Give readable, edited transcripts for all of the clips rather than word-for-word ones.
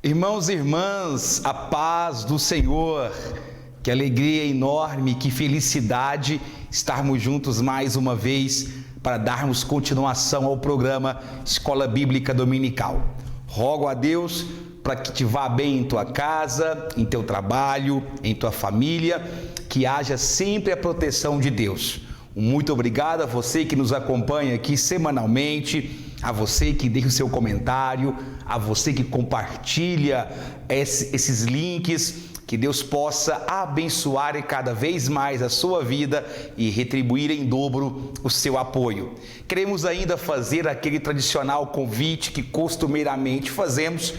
Irmãos e irmãs, a paz do Senhor, que alegria enorme, que felicidade estarmos juntos mais uma vez para darmos continuação ao programa Escola Bíblica Dominical. Rogo a Deus para que te vá bem em tua casa, em teu trabalho, em tua família, que haja sempre a proteção de Deus. Muito obrigado a você que nos acompanha aqui semanalmente, a você que deixa o seu comentário, a você que compartilha esses links, que Deus possa abençoar cada vez mais a sua vida e retribuir em dobro o seu apoio. Queremos ainda fazer aquele tradicional convite que costumeiramente fazemos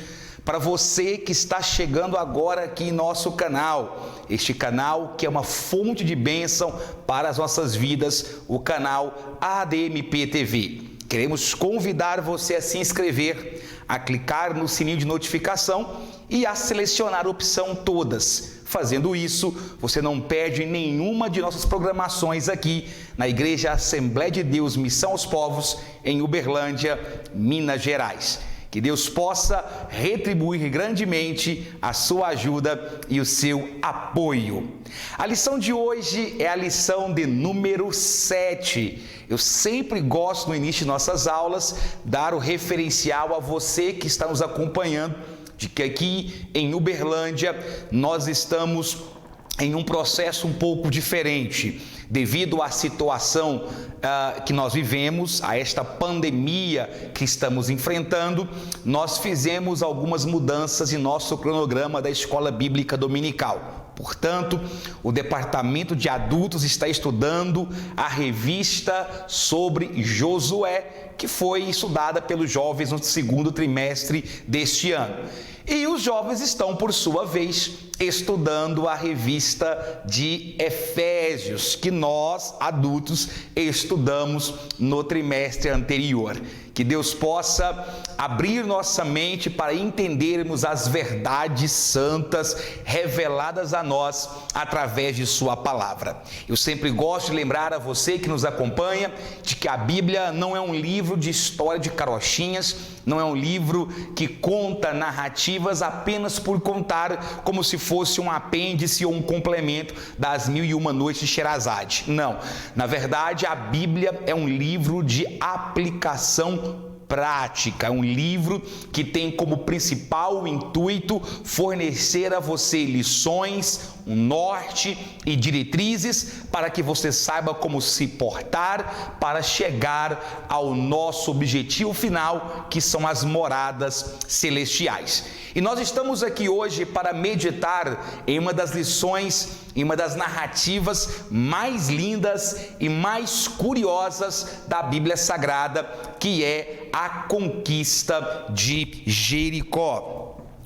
para você que está chegando agora aqui em nosso canal, este canal que é uma fonte de bênção para as nossas vidas, o canal ADMP TV. Queremos convidar você a se inscrever, a clicar no sininho de notificação e a selecionar a opção todas. Fazendo isso, você não perde nenhuma de nossas programações aqui na Igreja Assembleia de Deus Missão aos Povos, em Uberlândia, Minas Gerais. Que Deus possa retribuir grandemente a sua ajuda e o seu apoio. A lição de hoje é a lição de número 7. Eu sempre gosto, no início de nossas aulas, dar o referencial a você que está nos acompanhando, de que aqui em Uberlândia nós estamos em um processo um pouco diferente. Devido à situação que nós vivemos, a esta pandemia que estamos enfrentando, nós fizemos algumas mudanças em nosso cronograma da Escola Bíblica Dominical. Portanto, o Departamento de Adultos está estudando a revista sobre Josué, que foi estudada pelos jovens no segundo trimestre deste ano. E os jovens estão, por sua vez, estudando a revista de Efésios, que nós, adultos, estudamos no trimestre anterior. Que Deus possa abrir nossa mente para entendermos as verdades santas reveladas a nós através de sua palavra. Eu sempre gosto de lembrar a você que nos acompanha de que a Bíblia não é um livro de história de carochinhas, não é um livro que conta narrativas apenas por contar, como se fosse um apêndice ou um complemento das 1001 Noites de Sherazade. Não, na verdade a Bíblia é um livro de aplicação prática, é um livro que tem como principal intuito fornecer a você lições, um norte e diretrizes para que você saiba como se portar para chegar ao nosso objetivo final, que são as moradas celestiais. E nós estamos aqui hoje para meditar em uma das lições, em uma das narrativas mais lindas e mais curiosas da Bíblia Sagrada, que é a conquista de Jericó.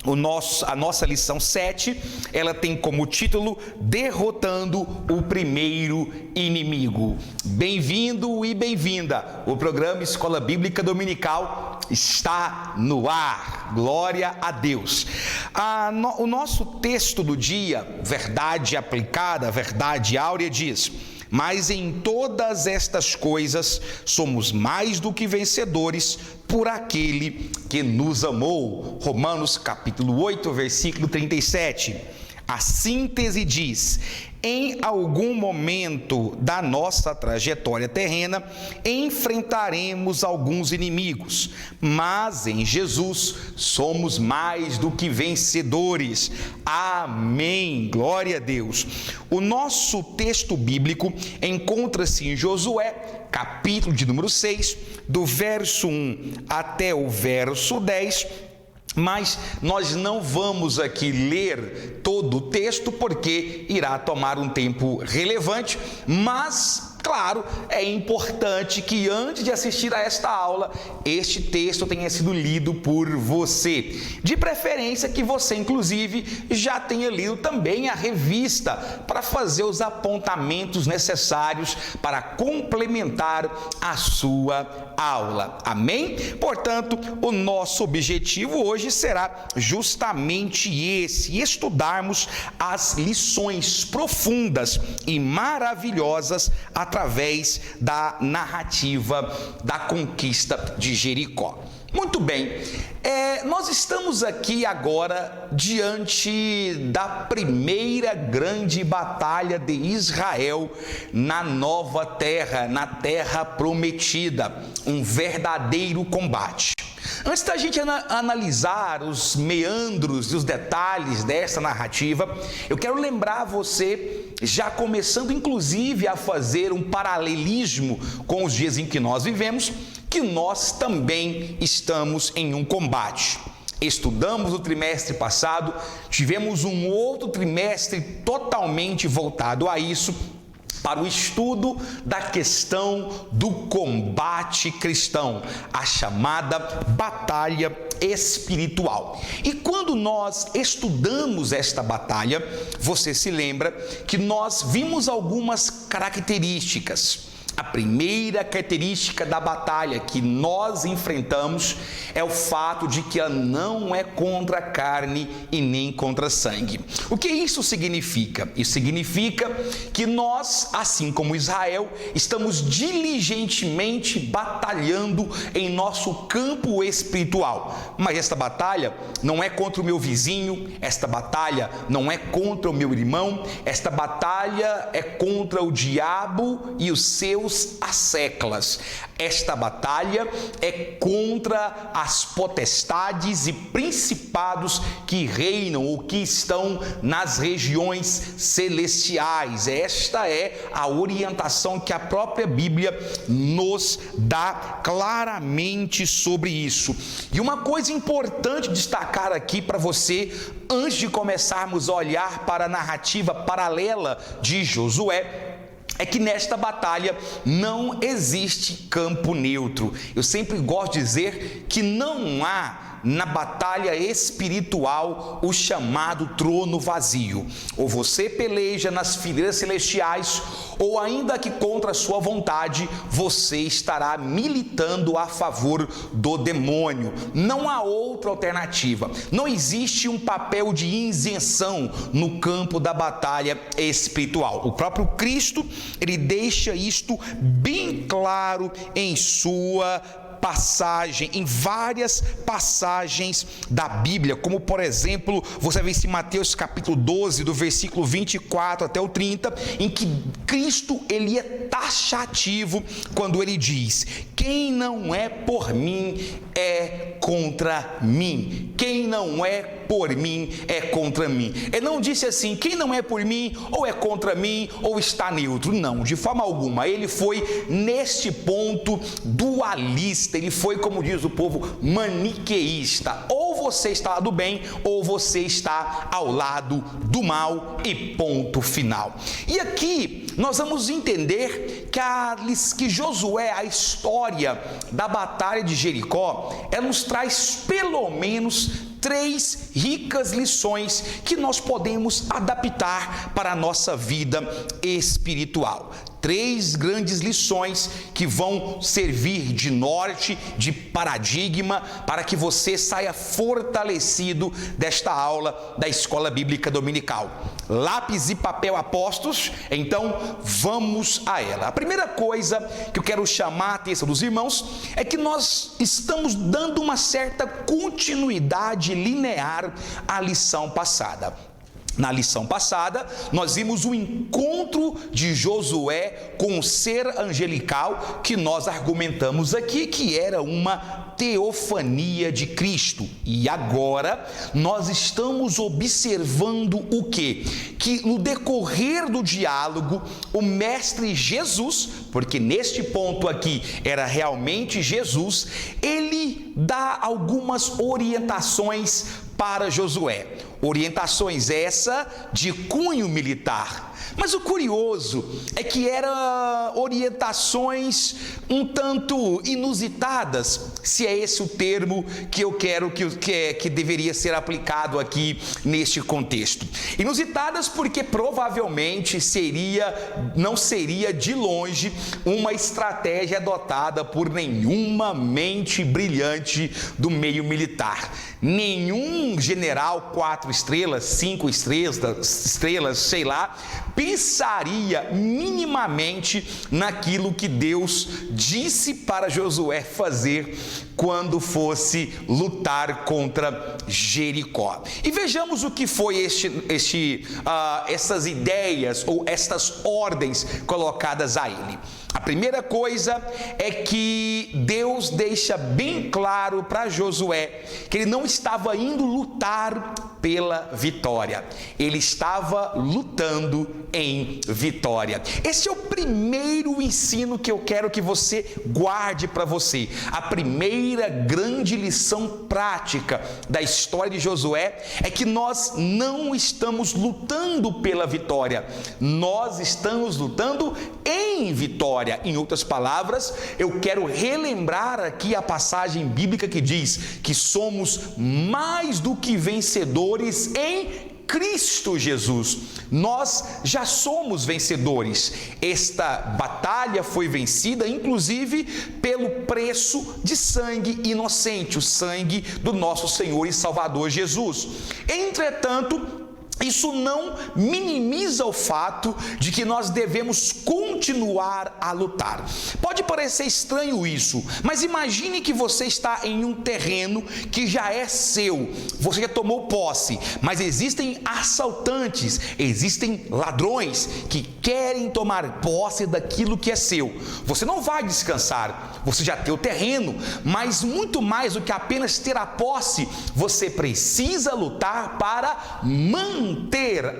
A nossa lição 7, ela tem como título Derrotando o Primeiro Inimigo. Bem-vindo e bem-vinda. O programa Escola Bíblica Dominical está no ar. Glória a Deus. O nosso texto do dia, verdade aplicada, verdade áurea, diz: mas em todas estas coisas somos mais do que vencedores por aquele que nos amou. Romanos capítulo 8, versículo 37. A síntese diz: em algum momento da nossa trajetória terrena, enfrentaremos alguns inimigos, mas em Jesus somos mais do que vencedores. Amém. Glória a Deus. O nosso texto bíblico encontra-se em Josué, capítulo de número 6, do verso 1 até o verso 10, mas nós não vamos aqui ler todo o texto porque irá tomar um tempo relevante, mas claro, é importante que antes de assistir a esta aula, este texto tenha sido lido por você. De preferência que você, inclusive, já tenha lido também a revista para fazer os apontamentos necessários para complementar a sua aula. Amém? Portanto, o nosso objetivo hoje será justamente esse: estudarmos as lições profundas e maravilhosas através da narrativa da conquista de Jericó. Muito bem, nós estamos aqui agora diante da primeira grande batalha de Israel na nova terra, na terra prometida, um verdadeiro combate. Antes da gente analisar os meandros e os detalhes dessa narrativa, eu quero lembrar você, já começando inclusive a fazer um paralelismo com os dias em que nós vivemos, que nós também estamos em um combate. Estudamos o trimestre passado, tivemos um outro trimestre totalmente voltado a isso, para o estudo da questão do combate cristão, a chamada batalha espiritual. E quando nós estudamos esta batalha, você se lembra que nós vimos algumas características. A primeira característica da batalha que nós enfrentamos é o fato de que ela não é contra a carne e nem contra sangue. O que isso significa? Isso significa que nós, assim como Israel, estamos diligentemente batalhando em nosso campo espiritual. Mas esta batalha não é contra o meu vizinho, esta batalha não é contra o meu irmão, esta batalha é contra o diabo e os seus asseclas. Esta batalha é contra as potestades e principados que reinam ou que estão nas regiões celestiais. Esta é a orientação que a própria Bíblia nos dá claramente sobre isso. E uma coisa importante destacar aqui para você, antes de começarmos a olhar para a narrativa paralela de Josué, é que nesta batalha não existe campo neutro. Eu sempre gosto de dizer que não há na batalha espiritual o chamado trono vazio. Ou você peleja nas fileiras celestiais, ou ainda que contra a sua vontade, você estará militando a favor do demônio. Não há outra alternativa. Não existe um papel de isenção no campo da batalha espiritual. O próprio Cristo, ele deixa isto bem claro em sua passagem, em várias passagens da Bíblia, como por exemplo, você vê isso em Mateus capítulo 12, do versículo 24 até o 30, em que Cristo, ele é taxativo quando ele diz: quem não é por mim é contra mim. Quem não é por mim é contra mim. Ele não disse assim, quem não é por mim ou é contra mim ou está neutro. Não, de forma alguma. Ele foi neste ponto dualista. Ele foi, como diz o povo, maniqueísta. Ou você está lá do bem ou você está ao lado do mal e ponto final. E aqui nós vamos entender que Josué, a história da batalha de Jericó, ela nos traz pelo menos 3 ricas lições que nós podemos adaptar para a nossa vida espiritual. 3 grandes lições que vão servir de norte, de paradigma, para que você saia fortalecido desta aula da Escola Bíblica Dominical. Lápis e papel apostos? Então vamos a ela. A primeira coisa que eu quero chamar a atenção dos irmãos é que nós estamos dando uma certa continuidade linear à lição passada. Na lição passada, nós vimos o encontro de Josué com o ser angelical que nós argumentamos aqui, que era uma teofania de Cristo. E agora, nós estamos observando o quê? Que no decorrer do diálogo, o mestre Jesus, porque neste ponto aqui era realmente Jesus, ele dá algumas orientações para Josué. Orientações essa de cunho militar. Mas o curioso é que eram orientações um tanto inusitadas, se é esse o termo que eu quero que deveria ser aplicado aqui neste contexto. Inusitadas porque provavelmente não seria de longe uma estratégia adotada por nenhuma mente brilhante do meio militar. Nenhum general 4 estrelas, 5 estrelas, sei lá, pensaria minimamente naquilo que Deus disse para Josué fazer quando fosse lutar contra Jericó. E vejamos o que foi essas ideias ou estas ordens colocadas a ele. A primeira coisa é que Deus deixa bem claro para Josué que ele não estava indo lutar pela vitória, ele estava lutando em vitória. Esse é o primeiro ensino que eu quero que você guarde para você. A primeira grande lição prática da história de Josué é que nós não estamos lutando pela vitória, nós estamos lutando em vitória. Em outras palavras, eu quero relembrar aqui a passagem bíblica que diz que somos mais do que vencedores em Cristo Jesus. Nós já somos vencedores. Esta batalha foi vencida, inclusive, pelo preço de sangue inocente, o sangue do nosso Senhor e Salvador Jesus. Entretanto, isso não minimiza o fato de que nós devemos continuar a lutar. Pode parecer estranho isso, mas imagine que você está em um terreno que já é seu, você já tomou posse, mas existem assaltantes, existem ladrões que querem tomar posse daquilo que é seu. Você não vai descansar, você já tem o terreno, mas muito mais do que apenas ter a posse, você precisa lutar para manter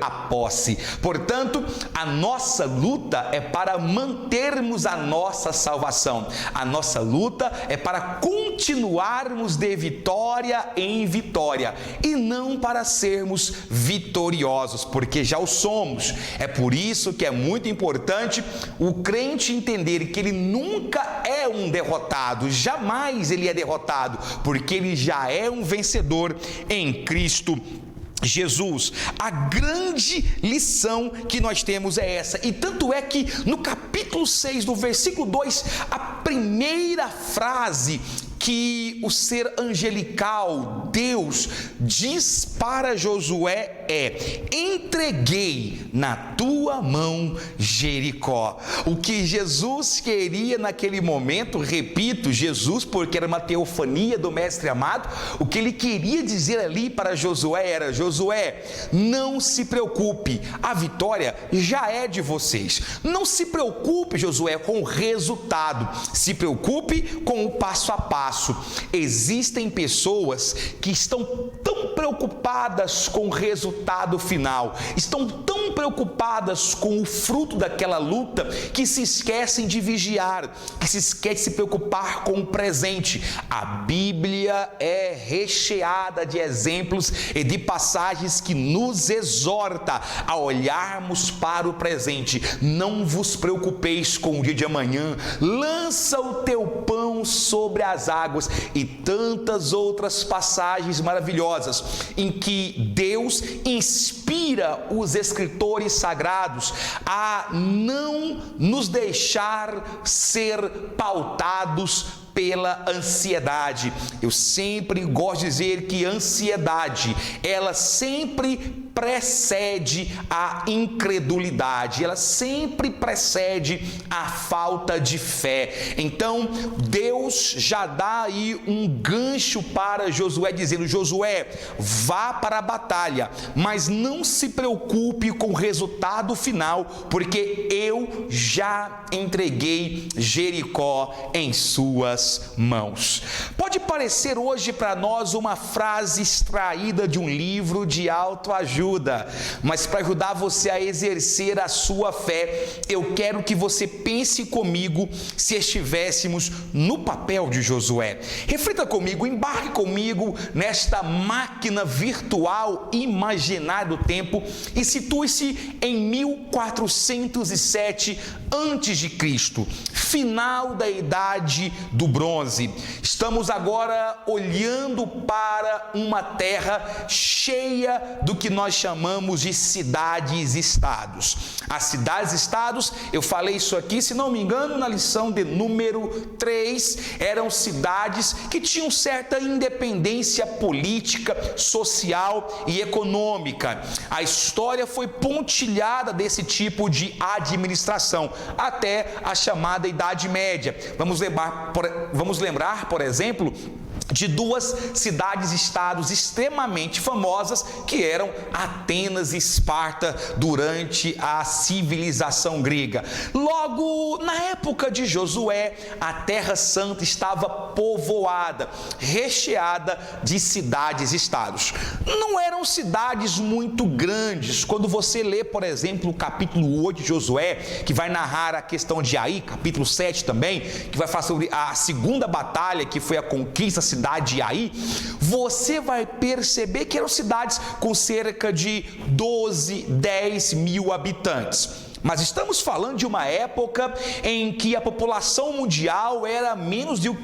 a posse. Portanto, a nossa luta é para mantermos a nossa salvação. A nossa luta é para continuarmos de vitória em vitória e não para sermos vitoriosos, porque já o somos. É por isso que é muito importante o crente entender que ele nunca é um derrotado, jamais ele é derrotado, porque ele já é um vencedor em Cristo Jesus. A grande lição que nós temos é essa, e tanto é que no capítulo 6, do versículo 2, a primeira frase que o ser angelical, Deus, diz para Josué é: entreguei na tua mão Jericó. O que Jesus queria naquele momento, repito, Jesus, porque era uma teofania do mestre amado, o que ele queria dizer ali para Josué era: Josué, não se preocupe, a vitória já é de vocês. Não se preocupe, Josué, com o resultado, se preocupe com o passo a passo. Existem pessoas que estão tão preocupadas com o resultado final, estão tão preocupadas com o fruto daquela luta, que se esquecem de vigiar, que se esquecem de se preocupar com o presente. A Bíblia é recheada de exemplos e de passagens que nos exorta a olharmos para o presente. Não vos preocupeis com o dia de amanhã, lança o teu pão sobre as águas, e tantas outras passagens maravilhosas em que Deus inspira os escritores sagrados a não nos deixar ser pautados pela ansiedade. Eu sempre gosto de dizer que a ansiedade, ela sempre precede a incredulidade, ela sempre precede a falta de fé. Então, Deus já dá aí um gancho para Josué, dizendo: Josué, vá para a batalha, mas não se preocupe com o resultado final, porque eu já entreguei Jericó em suas mãos. Pode parecer hoje para nós uma frase extraída de um livro de autoajuda, mas para ajudar você a exercer a sua fé, eu quero que você pense comigo se estivéssemos no papel de Josué. Reflita comigo, embarque comigo nesta máquina virtual imaginária do tempo e situe-se em 1407 a.C., final da Idade do Bronze. Estamos agora olhando para uma terra cheia do que nós chamamos de cidades-estados. As cidades-estados, eu falei isso aqui, se não me engano, na lição de número 3, eram cidades que tinham certa independência política, social e econômica. A história foi pontilhada desse tipo de administração até a chamada Idade Média. Vamos lembrar, por exemplo, de duas cidades-estados extremamente famosas, que eram Atenas e Esparta durante a civilização grega. Logo, na época de Josué, a Terra Santa estava povoada, recheada de cidades-estados. Não eram cidades muito grandes. Quando você lê, por exemplo, o capítulo 8 de Josué, que vai narrar a questão de Ai, capítulo 7 também, que vai falar sobre a segunda batalha, que foi a conquista da cidade de Ai, você vai perceber que eram cidades com cerca de 10 mil habitantes. Mas estamos falando de uma época em que a população mundial era menos do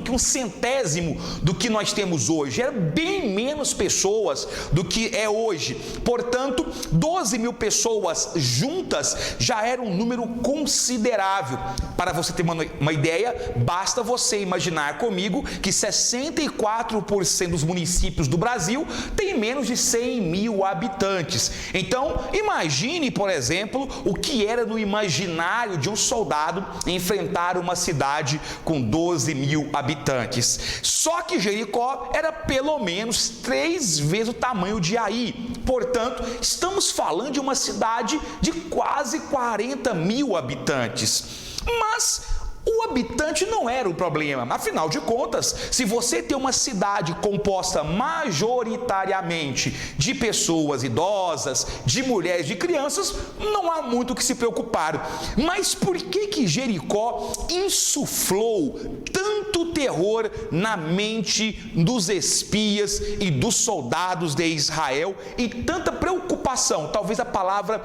que um centésimo do que nós temos hoje. Era bem menos pessoas do que é hoje. Portanto, 12 mil pessoas juntas já era um número considerável. Para você ter uma ideia, basta você imaginar comigo que 64% dos municípios do Brasil têm menos de 100 mil habitantes. Então, imagine, por exemplo, o que era no imaginário de um soldado enfrentar uma cidade com 12 mil habitantes. Só que Jericó era pelo menos 3 vezes o tamanho de Ai. Portanto, estamos falando de uma cidade de quase 40 mil habitantes. Mas o habitante não era o problema. Afinal de contas, se você tem uma cidade composta majoritariamente de pessoas idosas, de mulheres, de crianças, não há muito o que se preocupar. Mas por que Jericó insuflou tanto terror na mente dos espias e dos soldados de Israel e tanta preocupação? Talvez a palavra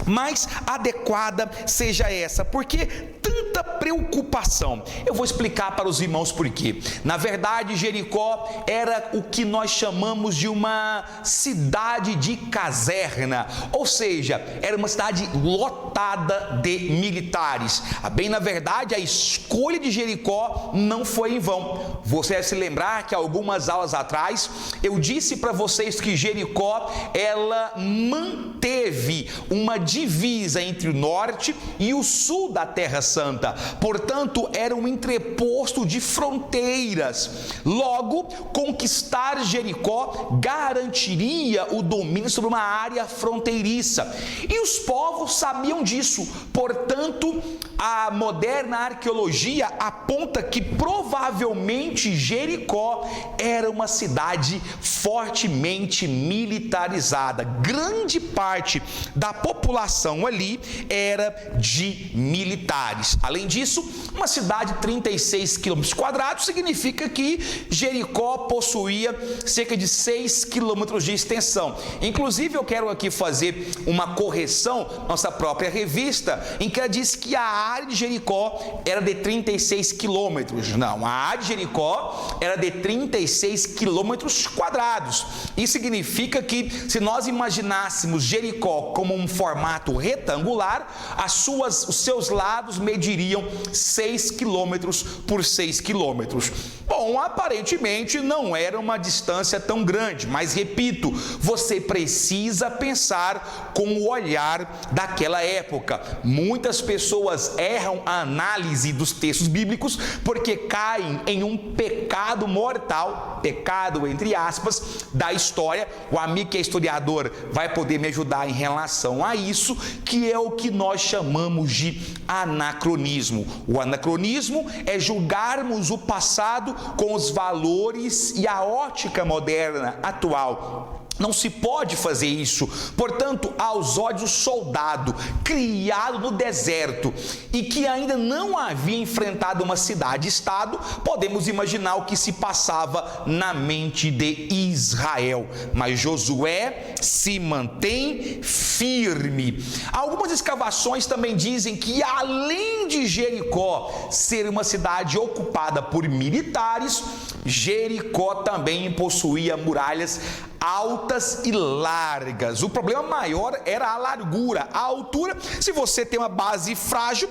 mais adequada seja essa. Por que tanta preocupação? Eu vou explicar para os irmãos por quê. Na verdade, Jericó era o que nós chamamos de uma cidade de caserna, ou seja, era uma cidade lotada de militares. Bem, na verdade, a escolha de Jericó não foi em vão. Você deve se lembrar que algumas aulas atrás eu disse para vocês que Jericó, ela manteve uma divisa entre o norte e o sul da Terra Santa. Portanto, era um entreposto de fronteiras. Logo, conquistar Jericó garantiria o domínio sobre uma área fronteiriça. E os povos sabiam disso. Portanto, a moderna arqueologia aponta que provavelmente Jericó era uma cidade fortemente militarizada. Grande parte da população ali era de militares. Além disso, uma cidade de 36 quilômetros quadrados significa que Jericó possuía cerca de 6 quilômetros de extensão. Inclusive, eu quero aqui fazer uma correção, nossa própria revista, em que ela diz que a área de Jericó era de 36 quilômetros. Não, a área de Jericó era de 36 quilômetros quadrados. Isso significa que, se nós imaginássemos Jericó como um formato retangular, os seus lados mediriam 6 quilômetros por 6 quilômetros. Bom, aparentemente não era uma distância tão grande, mas repito, você precisa pensar com o olhar daquela época. Muitas pessoas erram a análise dos textos bíblicos porque caem em um pecado mortal, pecado entre aspas, da história. O amigo que é historiador vai poder me ajudar em relação a isso, que é o que nós chamamos de anacronismo. O anacronismo é julgarmos o passado com os valores e a ótica moderna atual. Não se pode fazer isso. Portanto, aos olhos do soldado criado no deserto e que ainda não havia enfrentado uma cidade-estado, podemos imaginar o que se passava na mente de Israel. Mas Josué se mantém firme. Algumas escavações também dizem que, além de Jericó ser uma cidade ocupada por militares, Jericó também possuía muralhas altas e largas. O problema maior era a largura. A altura, se você tem uma base frágil,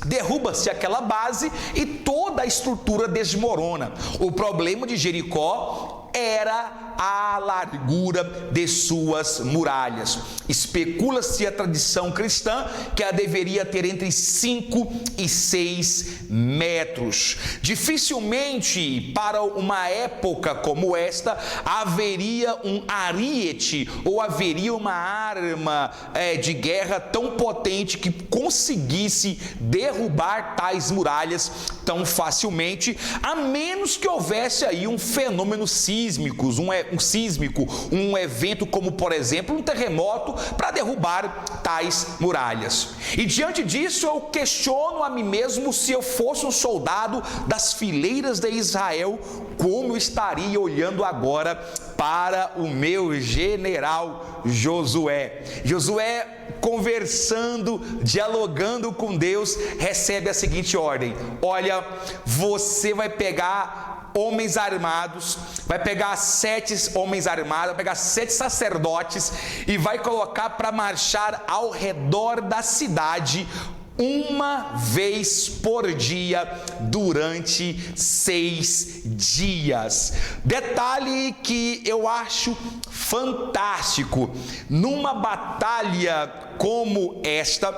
derruba-se aquela base e toda a estrutura desmorona. O problema de Jericó era a largura de suas muralhas. Especula-se a tradição cristã que ela deveria ter entre 5 e 6 metros. Dificilmente, para uma época como esta, haveria um ariete ou haveria uma arma de guerra tão potente que conseguisse derrubar tais muralhas tão facilmente, a menos que houvesse aí um fenômeno sísmico, um evento como, por exemplo, um terremoto para derrubar tais muralhas. E diante disso eu questiono a mim mesmo: se eu fosse um soldado das fileiras de Israel, como eu estaria olhando agora para o meu general Josué? Josué, conversando, dialogando com Deus, recebe a seguinte ordem: olha, você vai pegar homens armados, vai pegar 7 homens armados, vai pegar 7 sacerdotes e vai colocar para marchar ao redor da cidade uma vez por dia durante 6 dias. Detalhe que eu acho fantástico: numa batalha como esta,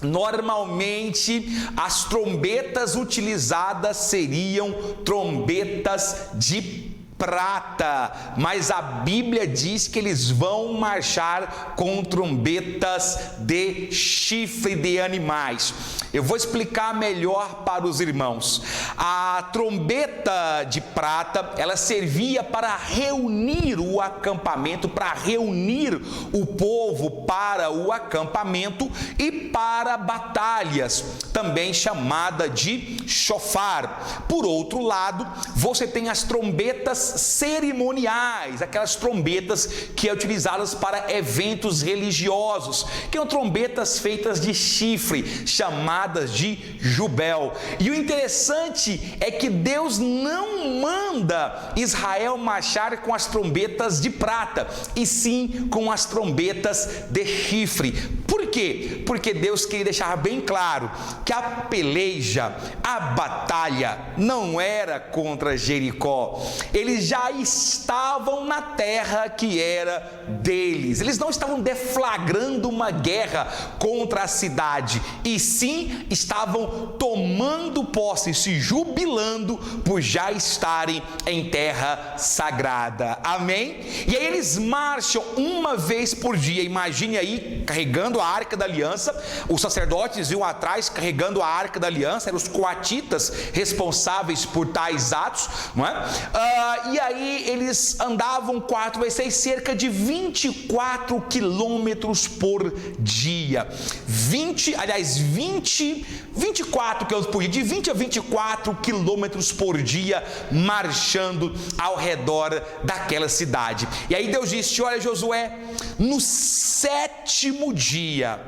normalmente as trombetas utilizadas seriam trombetas de prata, mas a Bíblia diz que eles vão marchar com trombetas de chifre de animais. Eu vou explicar melhor para os irmãos. A trombeta de prata, ela servia para reunir o acampamento, para reunir o povo para o acampamento e para batalhas, também chamada de chofar. Por outro lado, você tem as trombetas cerimoniais, aquelas trombetas que são utilizadas para eventos religiosos, que são trombetas feitas de chifre, chamadas de jubel. E o interessante é que Deus não manda Israel marchar com as trombetas de prata, e sim com as trombetas de chifre. Por quê? Porque Deus queria deixar bem claro que a peleja, a batalha não era contra Jericó. Eles já estavam na terra que era deles. Eles não estavam deflagrando uma guerra contra a cidade, e sim estavam tomando posse, se jubilando por já estarem em terra sagrada. Amém? E aí eles marcham uma vez por dia. Imagine aí, carregando a Arca da Aliança. Os sacerdotes iam atrás carregando a Arca da Aliança, eram os coatitas responsáveis por tais atos, não é? E aí eles andavam 4 vezes 6, cerca de 24 quilômetros por dia. 24 quilômetros por dia, de 20 a 24 quilômetros por dia, marchando ao redor daquela cidade. E aí Deus disse: olha, Josué, no 7º dia,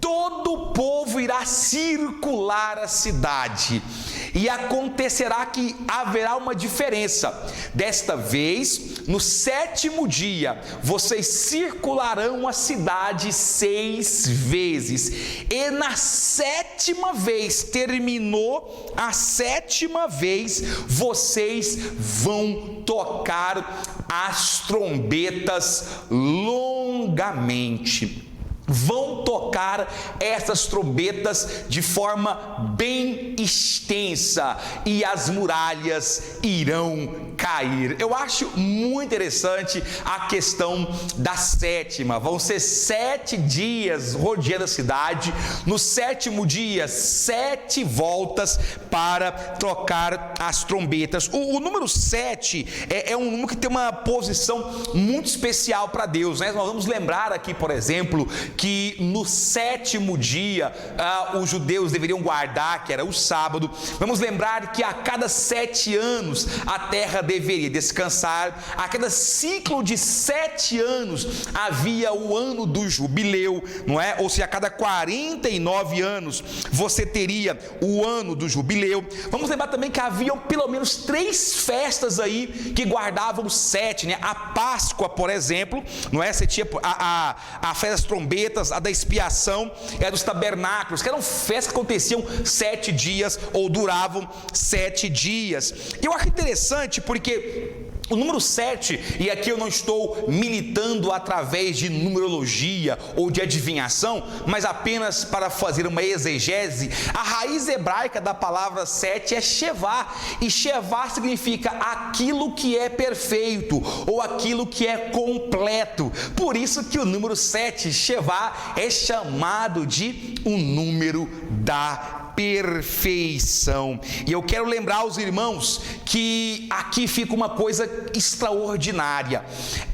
todo o povo irá circular a cidade, e acontecerá que haverá uma diferença. Desta vez, no 7º dia, vocês circularão a cidade 6 vezes, e na 7ª vez, terminou a 7ª vez, vocês vão tocar as trombetas longamente. Vão tocar essas trombetas de forma bem extensa, e as muralhas irão cair. Eu acho muito interessante a questão da 7ª. Vão ser 7 dias rodeando a cidade. No 7º dia, 7 voltas para tocar as trombetas. O número 7 é um número que tem uma posição muito especial para Deus, né? Nós vamos lembrar aqui, por exemplo, que no 7º dia os judeus deveriam guardar, que era o sábado. Vamos lembrar que a cada 7 anos a terra deveria descansar. A cada ciclo de 7 anos havia o ano do jubileu, não é? Ou seja, a cada 49 anos você teria o ano do jubileu. Vamos lembrar também que havia haviam pelo menos 3 festas aí que guardavam 7, né? A Páscoa, por exemplo, não é? Você tinha a festa das trombetas, a da expiação e a dos tabernáculos, que eram festas que aconteciam 7 dias ou duravam 7 dias. Eu acho interessante porque o número 7, e aqui eu não estou militando através de numerologia ou de adivinhação, mas apenas para fazer uma exegese, a raiz hebraica da palavra 7 é Shevá, e Shevá significa aquilo que é perfeito, ou aquilo que é completo. Por isso que o número 7, Shevá, é chamado de um número da perfeição. E eu quero lembrar aos irmãos que aqui fica uma coisa extraordinária.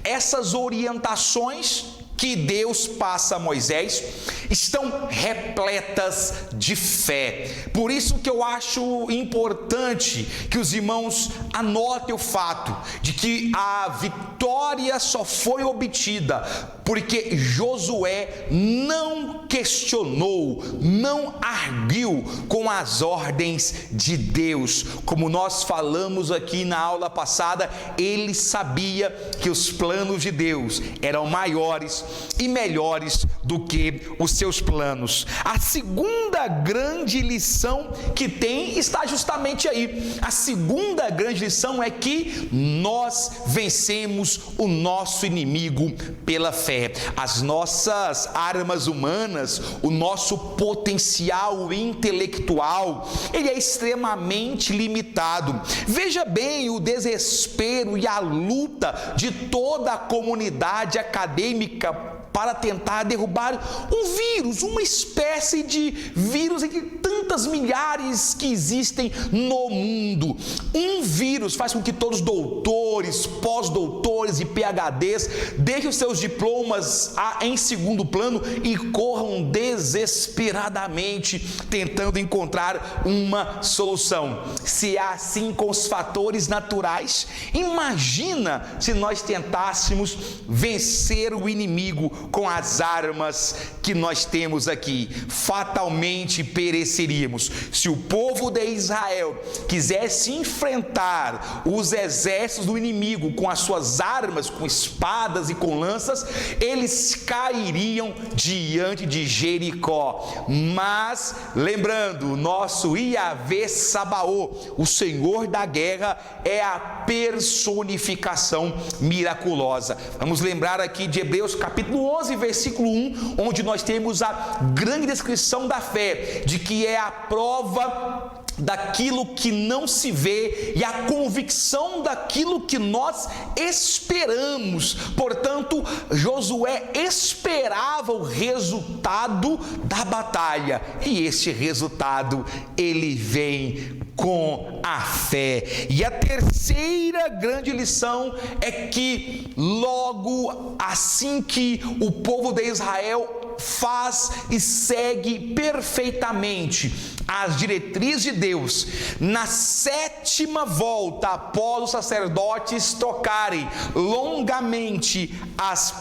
Essas orientações que Deus passa a Moisés estão repletas de fé. Por isso que eu acho importante que os irmãos anotem o fato de que a vitória só foi obtida porque Josué não questionou, não arguiu com as ordens de Deus. Como nós falamos aqui na aula passada, ele sabia que os planos de Deus eram maiores e melhores do que os seus planos. A segunda grande lição que tem está justamente aí. A segunda grande lição é que nós vencemos o nosso inimigo pela fé. As nossas armas humanas, o nosso potencial intelectual, ele é extremamente limitado. Veja bem o desespero e a luta de toda a comunidade acadêmica para tentar derrubar um vírus, uma espécie de vírus entre tantas milhares que existem no mundo. Um vírus faz com que todos doutores, pós-doutores e PhDs deixem os seus diplomas em segundo plano e corram desesperadamente tentando encontrar uma solução. Se é assim com os fatores naturais, imagina se nós tentássemos vencer o inimigo com as armas que nós temos aqui. Fatalmente pereceríamos. Se o povo de Israel quisesse enfrentar os exércitos do inimigo com as suas armas, com espadas e com lanças, eles cairiam diante de Jericó. Mas, lembrando, o nosso Iavé Sabaô, o Senhor da guerra, é a personificação miraculosa. Vamos lembrar aqui de Hebreus capítulo 11, versículo 1, onde nós temos a grande descrição da fé, de que é a prova daquilo que não se vê e a convicção daquilo que nós esperamos. Portanto, Josué esperava o resultado da batalha, e esse resultado ele vem com a fé. E a terceira grande lição é que logo assim que o povo de Israel faz e segue perfeitamente as diretrizes de Deus, na 7ª volta, após os sacerdotes tocarem longamente as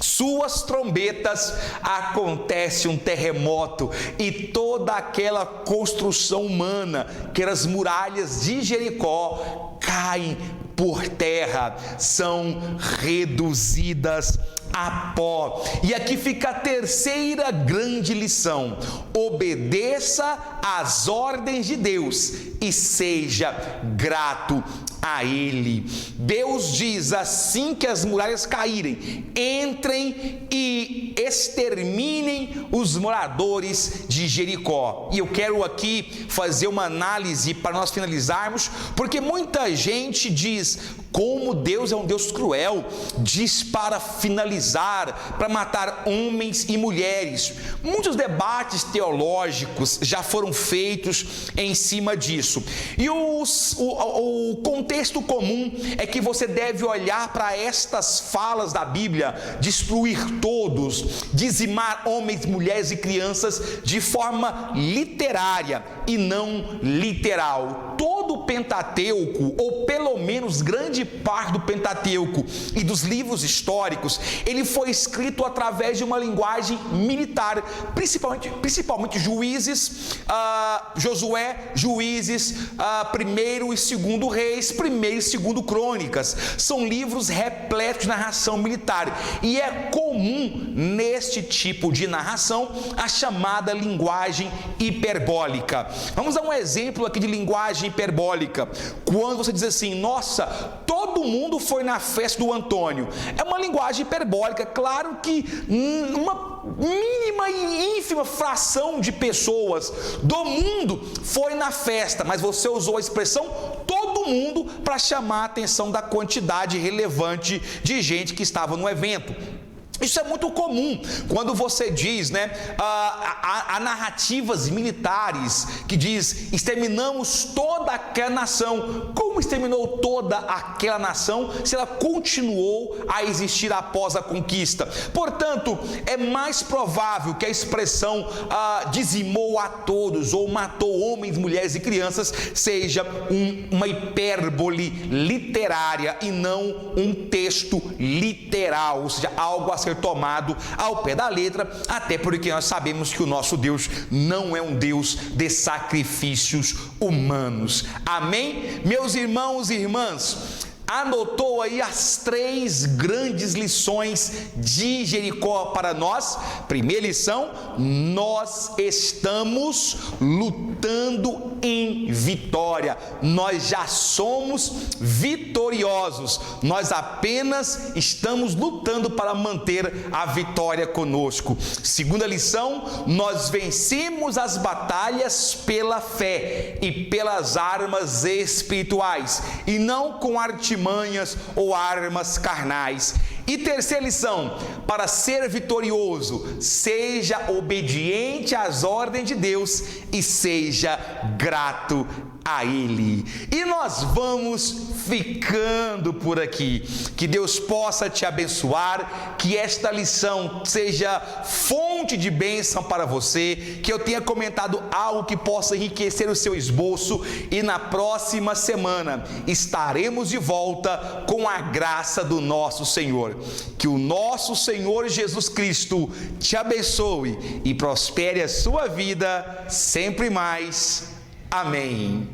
suas trombetas, acontece um terremoto e toda aquela construção humana, que eram as muralhas de Jericó, caem por terra, são reduzidas a pó. E aqui fica a terceira grande lição: obedeça às ordens de Deus e seja grato a Ele. Deus diz: assim que as muralhas caírem, entrem e exterminem os moradores de Jericó. E eu quero aqui fazer uma análise para nós finalizarmos, porque muita gente diz: como Deus é um Deus cruel, diz para finalizar, para matar homens e mulheres. Muitos debates teológicos já foram feitos em cima disso. E o contexto comum é que você deve olhar para estas falas da Bíblia: destruir todos, dizimar homens, mulheres e crianças, de forma literária e não literal. Todo todo o Pentateuco, ou pelo menos grande parte do Pentateuco e dos livros históricos, ele foi escrito através de uma linguagem militar, principalmente Juízes, Josué, Juízes, 1º e 2º Reis, 1º e 2º Crônicas. São livros repletos de narração militar, e é comum neste tipo de narração a chamada linguagem hiperbólica. Vamos dar um exemplo aqui de linguagem hiperbólica. Quando você diz assim: nossa, todo mundo foi na festa do Antônio. É uma linguagem hiperbólica. Claro que uma mínima e ínfima fração de pessoas do mundo foi na festa, mas você usou a expressão todo mundo para chamar a atenção da quantidade relevante de gente que estava no evento. Isso é muito comum quando você diz, há narrativas militares que diz: exterminamos toda aquela nação. Como exterminou toda aquela nação se ela continuou a existir após a conquista? Portanto, é mais provável que a expressão dizimou a todos ou matou homens, mulheres e crianças seja uma hipérbole literária e não um texto literal, ou seja, algo a ser tomado ao pé da letra, até porque nós sabemos que o nosso Deus não é um Deus de sacrifícios humanos. Amém? Meus irmãos e irmãs, anotou aí as 3 grandes lições de Jericó para nós? Primeira lição: nós estamos lutando em vitória. Nós já somos vitoriosos. Nós apenas estamos lutando para manter a vitória conosco. Segunda lição: nós vencemos as batalhas pela fé e pelas armas espirituais, e não com artimanhas ou armas carnais. E terceira lição: para ser vitorioso, seja obediente às ordens de Deus e seja grato a Ele. E nós vamos ficando por aqui. Que Deus possa te abençoar, que esta lição seja fonte de bênção para você, que eu tenha comentado algo que possa enriquecer o seu esboço, e na próxima semana estaremos de volta com a graça do nosso Senhor. Que o nosso Senhor Jesus Cristo te abençoe e prospere a sua vida sempre mais. Amém.